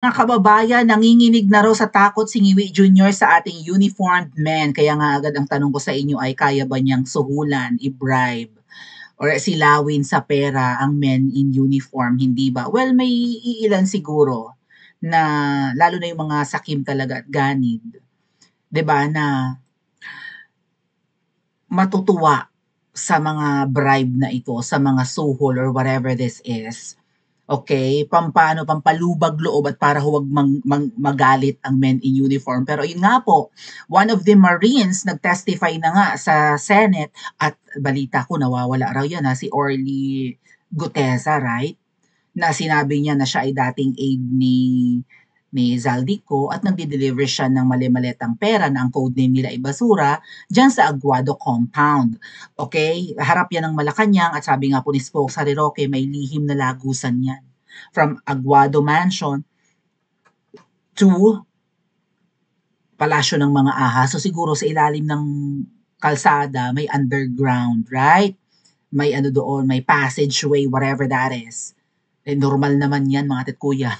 Mga kababayan, nanginginig na raw sa takot si Ngiwi Jr. sa ating uniformed men. Kaya nga agad ang tanong ko sa inyo ay kaya ba niyang suhulan, i-bribe, or silawin sa pera ang men in uniform, hindi ba? Well, may iilan siguro na lalo na yung mga sakim talaga at ganid, 'di ba, na matutuwa sa mga bribe na ito, sa mga suhol or whatever this is. Okay, pampaano, pampalubag loob at para huwag magalit ang men in uniform. Pero yun nga po, one of the Marines nag-testify na nga sa Senate at balita ko nawawala raw yan si Orly Gutesa, right? Na sinabi niya na siya ay dating aide ni Zaldico at nagde-deliver siya ng mali-maletang pera na ang codename nila ay basura dyan sa Aguado compound. Okay? Harap yan ng Malacanang at sabi nga po ni Spokesman Roque, may lihim na lagusan yan. From Aguado Mansion to Palasyo ng mga ahas. So siguro sa ilalim ng kalsada may underground, right? May ano doon, may passageway, whatever that is. Eh, normal naman yan mga kuya.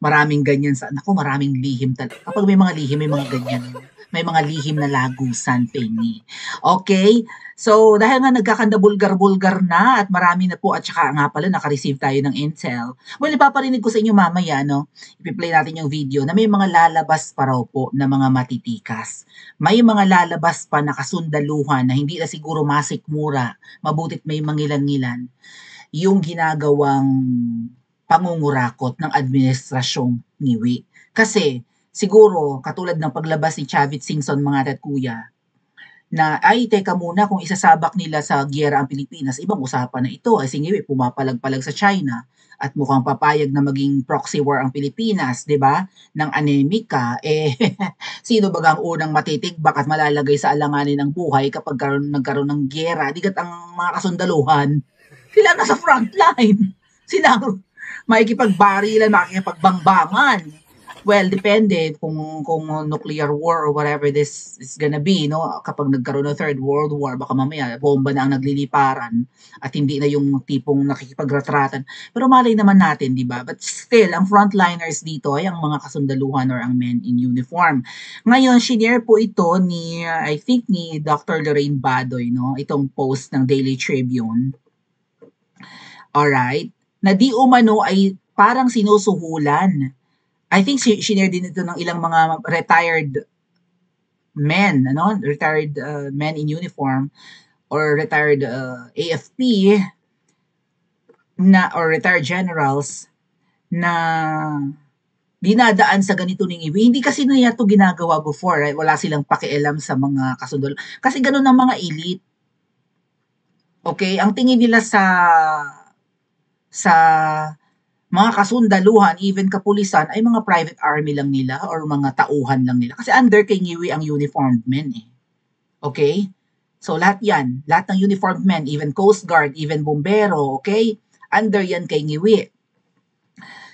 Maraming ganyan sa naku, maraming lihim talaga. Kapag may mga lihim, may mga ganyan. May mga lihim na lagusan, Penny. Okay? So, dahil nga nagkakanda-bulgar-bulgar na at marami na po at saka nga pala naka-receive tayo ng intel. Well, ipaparinig ko sa inyo mamaya, no? Ipi-play natin yung video na may mga lalabas pa raw po na mga matitikas. May mga lalabas pa na kasundaluhan na hindi na siguro masikmura, mabutit may mangilan-ngilan yung ginagawang pangungurakot ng administrasyong Ngiwi. Kasi siguro katulad ng paglabas ni Chavit Singson mga kuya na ay teka muna kung isasabak nila sa giyera ang Pilipinas, ibang usapan na ito. Ay si Ngiwi pumapalag-palag sa China at mukhang papayag na maging proxy war ang Pilipinas, 'di ba? Nang anemika, sino ba ang unang matitigbak at malalagay sa alanganin ng buhay kapag nagkaroon ng giyera? Digat ang mga kasundaluhan. Sila nasa front line. Sila makikipagbarilan, makikipagbangbangan. Well, depende kung nuclear war or whatever this is gonna be, no? Kapag nagkaroon ng Third World War, baka mamaya bomba na ang nagliliparan at hindi na yung tipong nakikipagretratan. Pero malay naman natin, di ba? But still, ang frontliners dito ay ang mga kasundaluhan or ang men in uniform. Ngayon, shinare po ito ni, I think ni Dr. Lorraine Badoy, no? Itong post ng Daily Tribune. Alright? Na di umano ay parang sinusuhulan. I think shinare din ito ng ilang mga retired men, ano? Retired men in uniform or retired AFP na or retired generals na dinadaan sa ganito ng iwi. Hindi kasi nila ito ginagawa before, right? Wala silang pakialam sa mga kasundol. Kasi ganun ang mga elite. Okay? Ang tingin nila sa mga kasundaluhan, even kapulisan, ay mga private army lang nila or mga tauhan lang nila. Kasi under kay Ngiwi ang uniformed men eh. Okay? So lahat yan, lahat ng uniformed men, even Coast Guard, even Bombero, okay? Under yan kay Ngiwi.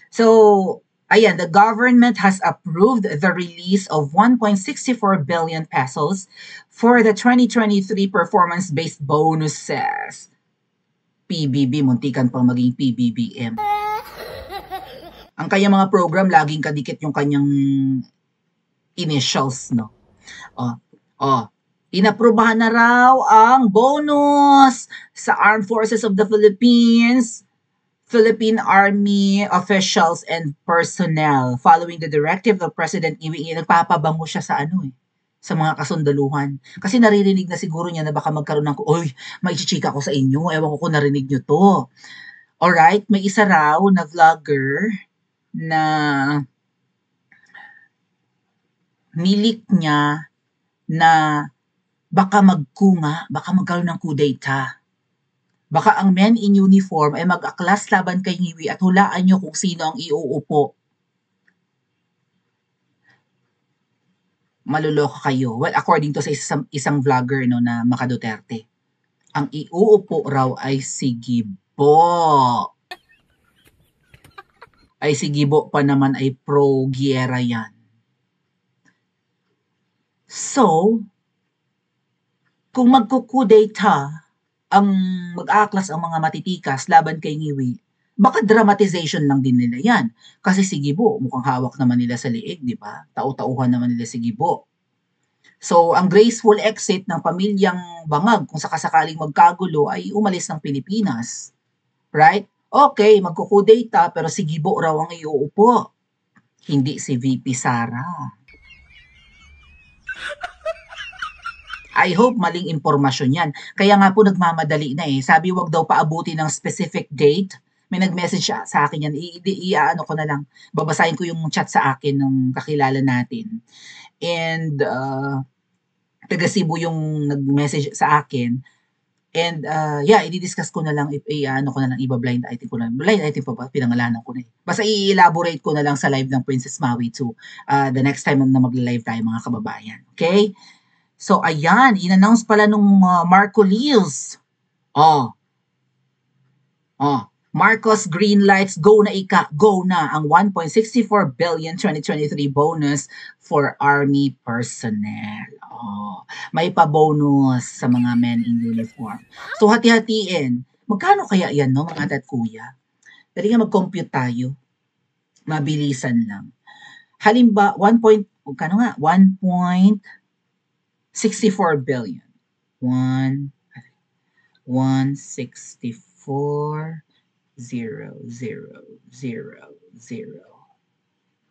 So, ayan, the government has approved the release of 1.64 billion pesos for the 2023 performance-based bonuses. PBB, muntikan pang maging PBBM. Ang kanyang mga program, laging kadikit yung kanyang initials, no? Inaprubahan na raw ang bonus sa Armed Forces of the Philippines, Philippine Army officials and personnel following the directive of President Ngiwi. Nagpapabango siya sa sa mga kasundaluhan. Kasi naririnig na siguro niya na baka magkaroon ng, oy, maichichika ko sa inyo, ewan ko kung narinig nyo to. Alright, may isa raw na vlogger na nilik niya na baka magkaroon ng coup d'etat. Baka ang men in uniform ay mag-aklas laban kay Ngiwi at hulaan nyo kung sino ang iuupo. Maluloko kayo. Well, according to sa isang vlogger no, na Maka Duterte, ang iuupo raw ay si Gibo. Ay si Gibo pa naman ay pro-Giera yan. So, kung magkukudeta ang mag-aaklas ang mga matitikas laban kay Ngiwi, Baka dramatization lang din nila yan. Kasi si Gibo, mukhang hawak naman nila sa liig, di ba? Tau-tauhan naman nila si Gibo. So, ang graceful exit ng pamilyang Bangag kung sakasakaling magkagulo ay umalis ng Pilipinas. Right? Okay, magkukudata pero si Gibo raw ang iuupo. Hindi si VP Sara. I hope maling impormasyon yan. Kaya nga po nagmamadali na eh. Sabi wag daw paabuti ng specific date. May nag-message sa akin yan. Ano ko na lang. Babasahin ko yung chat sa akin ng kakilala natin. And taga Cebu yung nag-message sa akin. And yeah, i-discuss ko na lang ano ko na lang iba-blind item ko na. Blind item pa ba? Pinangalanan ko na eh. Basta i-elaborate ko na lang sa live ng Princess Maui to the next time na mag-live tayo mga kababayan. Okay? So, ayan, in-announce pala nung Marco Leals. Marcos green lights, go na ang 1.64 billion 2023 bonus for Army personnel. May pa-bonus sa mga men in uniform. So, hati-hatiin. Magkano kaya yan, no, mga tat kuya? Dali nga mag-compute tayo. Mabilisan lang. Halimbawa, 1.64 billion. 164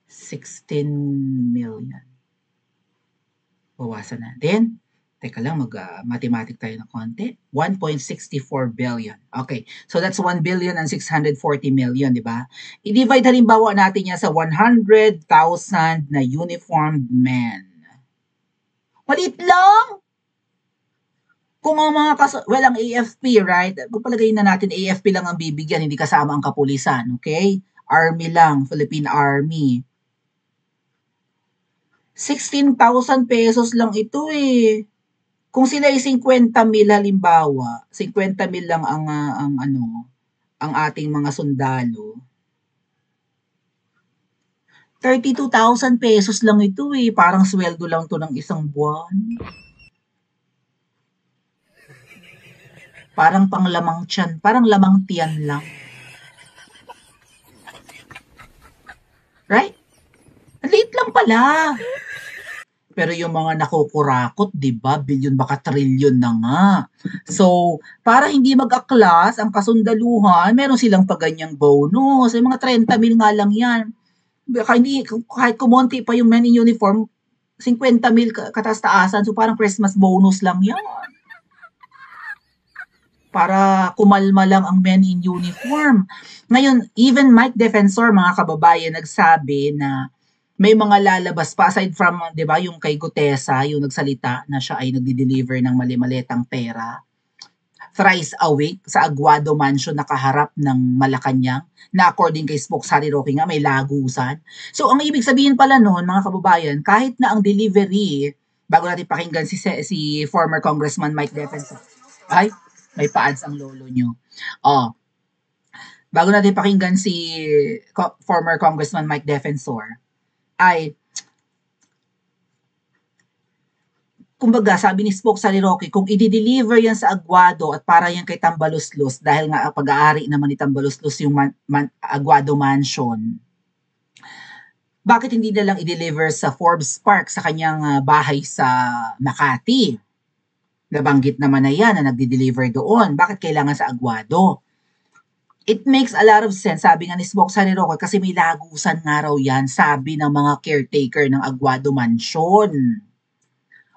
16 million. Bawasan natin. Teka lang, mag-mathematic tayo ng konti. 1.64 billion. Okay. So that's 1 billion and 640 million, di ba? I-divide halimbawa natin yan sa 100,000 na uniformed men. Maliit lang! Kung ang mga ang AFP, right? Pagpalagay na natin, AFP lang ang bibigyan, hindi kasama ang kapulisan, okay? Army lang, Philippine Army. 16,000 pesos lang ito eh. Kung sila ay 50 mil halimbawa, 50 mil lang ang ating mga sundalo. 32,000 pesos lang ito eh. Parang sweldo lang to ng isang buwan. Parang panglamang tiyan, parang lamang tiyan lang. Right? Liit lang pala. Pero yung mga nakukurakot, di ba? Bilyon baka trilyon na nga. So, para hindi mag-aklas ang kasundaluhan, meron silang paganyang bonus. Yung mga 30 mil nga lang yan. Kahit kumonti pa yung men in uniform, 50 mil kataas-taasan. So, parang Christmas bonus lang yan. Para kumalma lang ang men in uniform. Ngayon, even Mike Defensor, mga kababayan, nagsabi na may mga lalabas pa aside from, 'di ba, yung kay Gutesa, yung nagsalita na siya ay nagdi-deliver ng mali-malitang pera thrice a week sa Aguado Mansion na kaharap ng Malacanang na according kay Spokesman Roque nga may lagusan. So ang ibig sabihin pala noon, mga kababayan, kahit na ang delivery, bago natin pakinggan si former Congressman Mike Defensor. Ay, may pa-ads ang lolo nyo. Bago natin pakinggan si former Congressman Mike Defensor, ay, kumbaga, sabi ni Spokesman Roque, kung i-deliver yan sa Aguado at para yan kay Tambaluslos, dahil nga pag-aari naman ni Tambaluslos yung Aguado Mansion, bakit hindi na lang i-deliver sa Forbes Park sa kanyang bahay sa Makati? Nabanggit naman na yan na nagdi-deliver doon. Bakit kailangan sa Aguado? It makes a lot of sense, sabi nga ni Spokesman Roque, kasi may lagusan nga raw yan, sabi ng mga caretaker ng Aguado Mansion.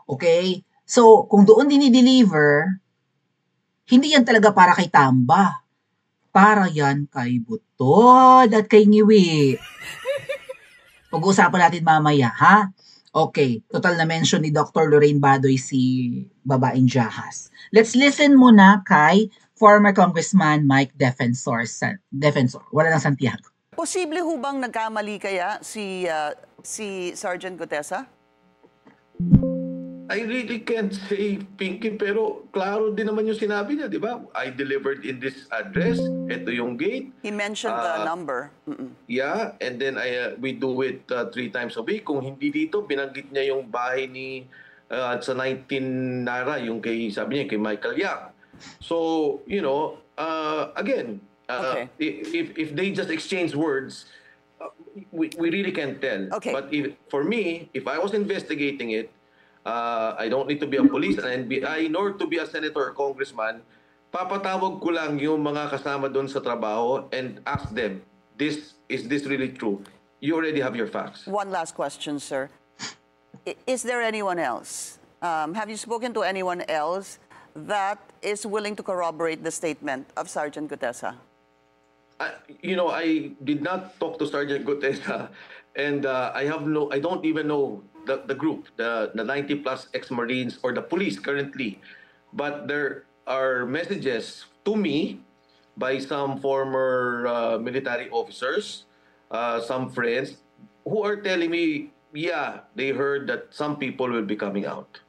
Okay? So, kung doon din i-deliver, hindi yan talaga para kay Tamba. Para yan kay Butod at kay Ngiwi. Pag-uusapan natin mamaya, ha? Okay, total na mention ni Dr. Lorraine Badoy si babaeng Jahas. Let's listen muna kay former Congressman Mike Defensor. Wala ng Santiago. Posible ho bang nagkamali kaya si Sergeant Gutesa? I really can't say, Pinky, pero klaro din naman yung sinabi niya, di ba? I delivered in this address, ito yung gate. He mentioned the number. Yeah, and then we do it 3 times a week. Kung hindi dito, binanggit niya yung bahay ni sa 19 Nara, yung sabi niya, kay Michael Yang. So, again, Okay. If they just exchange words, we really can't tell. Okay. But for me, if I was investigating it, I don't need to be a police, an NBI, nor to be a senator or congressman. Papatawag ko lang yung mga kasama doon sa trabaho and ask them, is this really true? You already have your facts. One last question, sir. Is there anyone else? Have you spoken to anyone else that is willing to corroborate the statement of Sergeant Gutesa? I did not talk to Sergeant Gutesa, and I don't even know the group, the 90 plus ex-Marines or the police currently, but there are messages to me by some former military officers, some friends, who are telling me, yeah, they heard that some people will be coming out.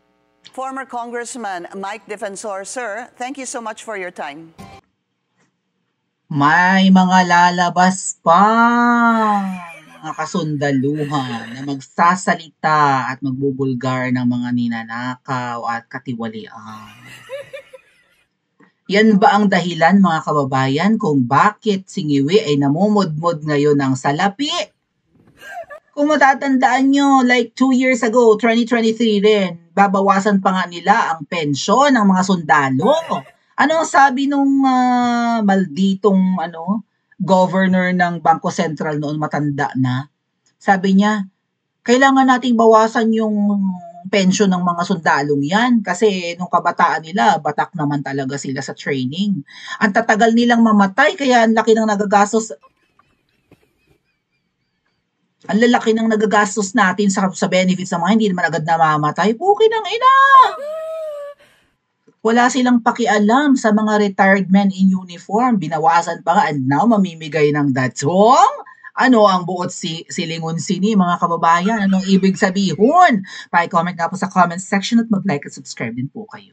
Former Congressman Mike Defensor, sir, thank you so much for your time. May mga lalabas pa mga kasundaluhan na magsasalita at magbubulgar ng mga ninanakaw at katiwalian. Yan ba ang dahilan, mga kababayan, kung bakit si Ngiwi ay namumudmod ngayon ng salapi? Kung matatandaan nyo, like 2 years ago, 2023 rin, babawasan pa nga nila ang pensyon ng mga sundalo. Ano ang sabi nung malditong governor ng Bangko Sentral noon, matanda na? Sabi niya, kailangan nating bawasan yung pensyon ng mga sundalong yan kasi nung kabataan nila, batak naman talaga sila sa training. Ang tatagal nilang mamatay kaya ang laki ng nagagastos. Ang lalaki ng nagagastos natin sa benefits ng mga hindi naman agad namamatay. Puki ng ina! Wala silang pakialam sa mga retired men in uniform. Binawasan pa nga and now mamimigay ng datsong? Ano ang buot silingon sini, mga kababayan? Anong ibig sabihin? Pa-comment nga po sa comment section at mag-like at subscribe din po kayo.